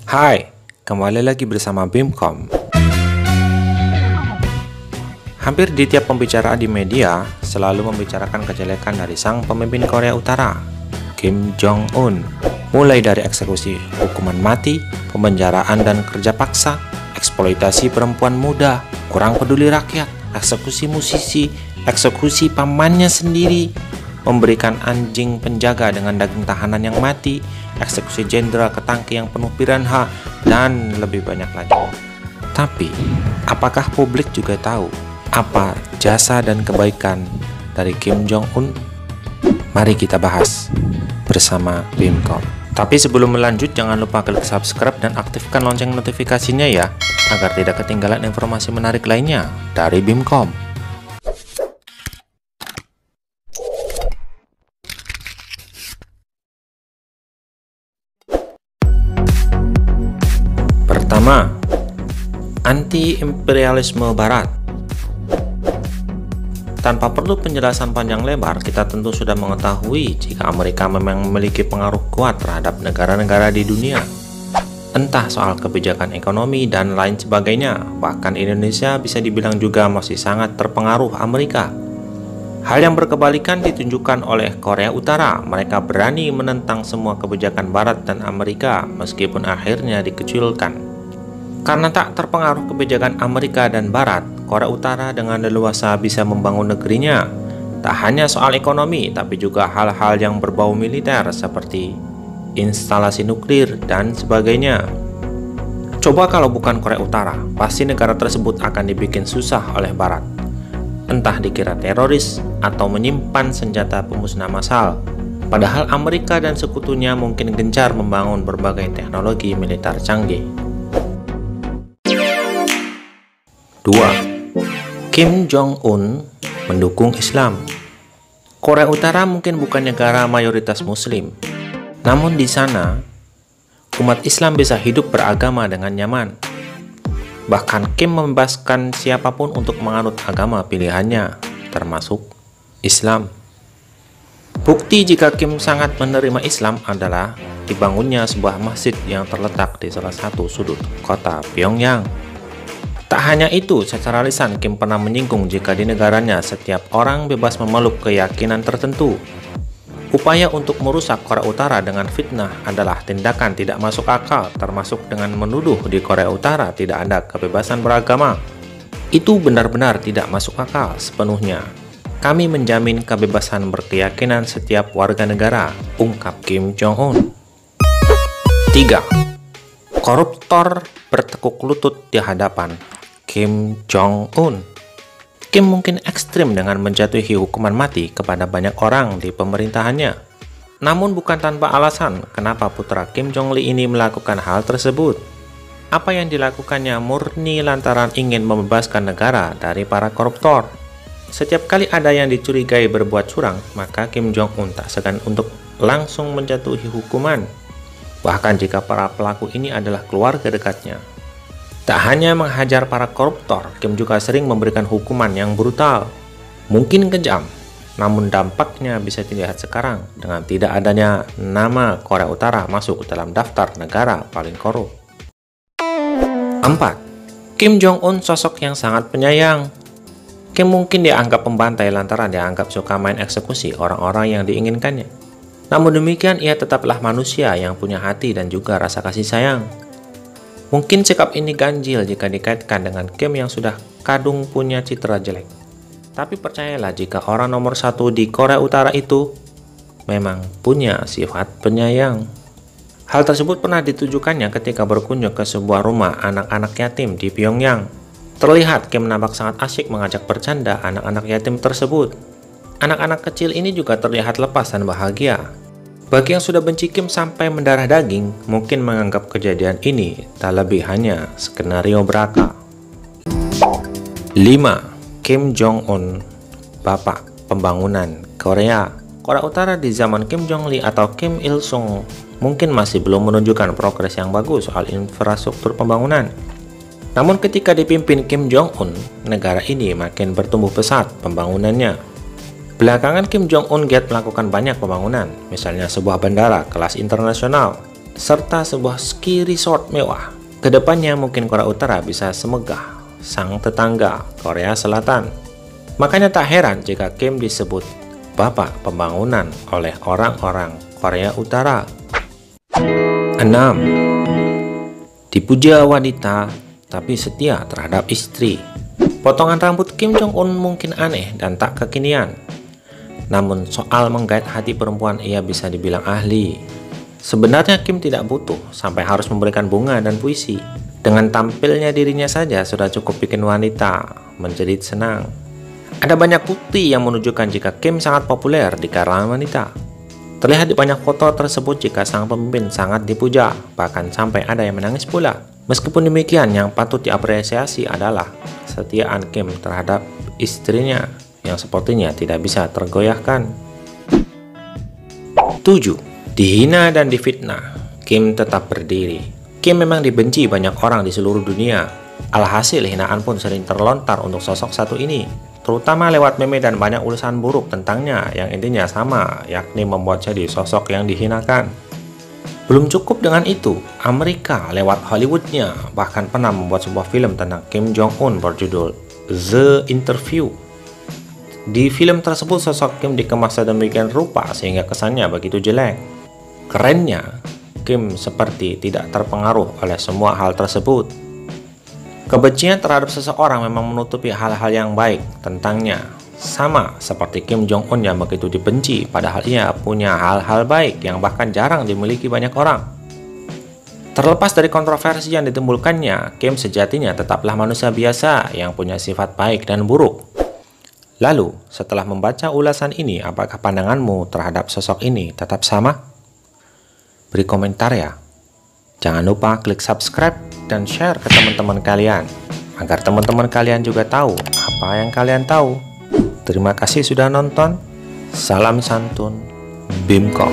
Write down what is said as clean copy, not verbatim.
Hai, kembali lagi bersama Bimkom. Hampir di tiap pembicaraan di media selalu membicarakan kejelekan dari sang pemimpin Korea Utara, Kim Jong-un. Mulai dari eksekusi hukuman mati, pemenjaraan dan kerja paksa, eksploitasi perempuan muda, kurang peduli rakyat, eksekusi musisi, eksekusi pamannya sendiri, memberikan anjing penjaga dengan daging tahanan yang mati, eksekusi jenderal ke tangki yang penuh piranha, dan lebih banyak lagi. Tapi, apakah publik juga tahu apa jasa dan kebaikan dari Kim Jong-un? Mari kita bahas bersama Bimkom. Tapi sebelum melanjut, jangan lupa klik subscribe dan aktifkan lonceng notifikasinya ya, agar tidak ketinggalan informasi menarik lainnya dari Bimkom. Pertama, anti-imperialisme Barat. Tanpa perlu penjelasan panjang lebar, kita tentu sudah mengetahui jika Amerika memang memiliki pengaruh kuat terhadap negara-negara di dunia. Entah soal kebijakan ekonomi dan lain sebagainya, bahkan Indonesia bisa dibilang juga masih sangat terpengaruh Amerika. Hal yang berkebalikan ditunjukkan oleh Korea Utara. Mereka berani menentang semua kebijakan Barat dan Amerika meskipun akhirnya dikecilkan. Karena tak terpengaruh kebijakan Amerika dan Barat, Korea Utara dengan leluasa bisa membangun negerinya. Tak hanya soal ekonomi, tapi juga hal-hal yang berbau militer seperti instalasi nuklir dan sebagainya. Coba kalau bukan Korea Utara, pasti negara tersebut akan dibikin susah oleh Barat. Entah dikira teroris atau menyimpan senjata pemusnah massal. Padahal Amerika dan sekutunya mungkin gencar membangun berbagai teknologi militer canggih. 2. Kim Jong-un mendukung Islam. Korea Utara mungkin bukan negara mayoritas Muslim, namun di sana umat Islam bisa hidup beragama dengan nyaman. Bahkan Kim membebaskan siapapun untuk menganut agama pilihannya, termasuk Islam. Bukti jika Kim sangat menerima Islam adalah dibangunnya sebuah masjid yang terletak di salah satu sudut kota Pyongyang. Tak hanya itu, secara lisan Kim pernah menyinggung jika di negaranya setiap orang bebas memeluk keyakinan tertentu. Upaya untuk merusak Korea Utara dengan fitnah adalah tindakan tidak masuk akal, termasuk dengan menuduh di Korea Utara tidak ada kebebasan beragama. Itu benar-benar tidak masuk akal sepenuhnya. Kami menjamin kebebasan berkeyakinan setiap warga negara, ungkap Kim Jong-un. 3. Koruptor bertekuk lutut di hadapan Kim Jong-un. Kim mungkin ekstrim dengan menjatuhi hukuman mati kepada banyak orang di pemerintahannya. Namun bukan tanpa alasan kenapa putra Kim Jong-li ini melakukan hal tersebut. Apa yang dilakukannya murni lantaran ingin membebaskan negara dari para koruptor. Setiap kali ada yang dicurigai berbuat curang, maka Kim Jong-un tak segan untuk langsung menjatuhi hukuman. Bahkan jika para pelaku ini adalah keluarga dekatnya. Tak hanya menghajar para koruptor, Kim juga sering memberikan hukuman yang brutal, mungkin kejam, namun dampaknya bisa dilihat sekarang dengan tidak adanya nama Korea Utara masuk dalam daftar negara paling korup. 4. Kim Jong-un sosok yang sangat penyayang. Kim mungkin dianggap pembantai lantaran dianggap suka main eksekusi orang-orang yang diinginkannya. Namun demikian, ia tetaplah manusia yang punya hati dan juga rasa kasih sayang. Mungkin sikap ini ganjil jika dikaitkan dengan Kim yang sudah kadung punya citra jelek. Tapi percayalah jika orang nomor satu di Korea Utara itu memang punya sifat penyayang. Hal tersebut pernah ditujukannya ketika berkunjung ke sebuah rumah anak-anak yatim di Pyongyang. Terlihat Kim nampak sangat asyik mengajak bercanda anak-anak yatim tersebut. Anak-anak kecil ini juga terlihat lepas dan bahagia. Bagi yang sudah benci Kim sampai mendarah daging, mungkin menganggap kejadian ini tak lebih hanya skenario belaka. 5. Kim Jong-un, Bapak Pembangunan Korea. Korea Utara di zaman Kim Jong-li atau Kim Il-sung mungkin masih belum menunjukkan progres yang bagus soal infrastruktur pembangunan. Namun ketika dipimpin Kim Jong-un, negara ini makin bertumbuh pesat pembangunannya. Belakangan Kim Jong-un giat melakukan banyak pembangunan, misalnya sebuah bandara kelas internasional, serta sebuah ski resort mewah. Kedepannya mungkin Korea Utara bisa semegah sang tetangga Korea Selatan. Makanya tak heran jika Kim disebut Bapak Pembangunan oleh orang-orang Korea Utara. 6. Dipuja wanita tapi setia terhadap istri. Potongan rambut Kim Jong-un mungkin aneh dan tak kekinian. Namun soal menggait hati perempuan ia bisa dibilang ahli. Sebenarnya Kim tidak butuh sampai harus memberikan bunga dan puisi. Dengan tampilnya dirinya saja sudah cukup bikin wanita menjerit senang. Ada banyak bukti yang menunjukkan jika Kim sangat populer di kalangan wanita. Terlihat di banyak foto tersebut jika sang pemimpin sangat dipuja, bahkan sampai ada yang menangis pula. Meskipun demikian, yang patut diapresiasi adalah kesetiaan Kim terhadap istrinya yang sepertinya tidak bisa tergoyahkan. 7. Dihina dan difitnah, Kim tetap berdiri. Kim memang dibenci banyak orang di seluruh dunia. Alhasil hinaan pun sering terlontar untuk sosok satu ini, terutama lewat meme dan banyak ulasan buruk tentangnya yang intinya sama, yakni membuat jadi sosok yang dihinakan. Belum cukup dengan itu, Amerika lewat Hollywoodnya bahkan pernah membuat sebuah film tentang Kim Jong-un berjudul The Interview. Di film tersebut sosok Kim dikemas sedemikian rupa sehingga kesannya begitu jelek. Kerennya, Kim seperti tidak terpengaruh oleh semua hal tersebut. Kebencian terhadap seseorang memang menutupi hal-hal yang baik tentangnya. Sama seperti Kim Jong-un yang begitu dibenci, padahal ia punya hal-hal baik yang bahkan jarang dimiliki banyak orang. Terlepas dari kontroversi yang ditimbulkannya, Kim sejatinya tetaplah manusia biasa yang punya sifat baik dan buruk. Lalu, setelah membaca ulasan ini, apakah pandanganmu terhadap sosok ini tetap sama? Beri komentar ya. Jangan lupa klik subscribe dan share ke teman-teman kalian, agar teman-teman kalian juga tahu apa yang kalian tahu. Terima kasih sudah nonton. Salam santun, Bimco.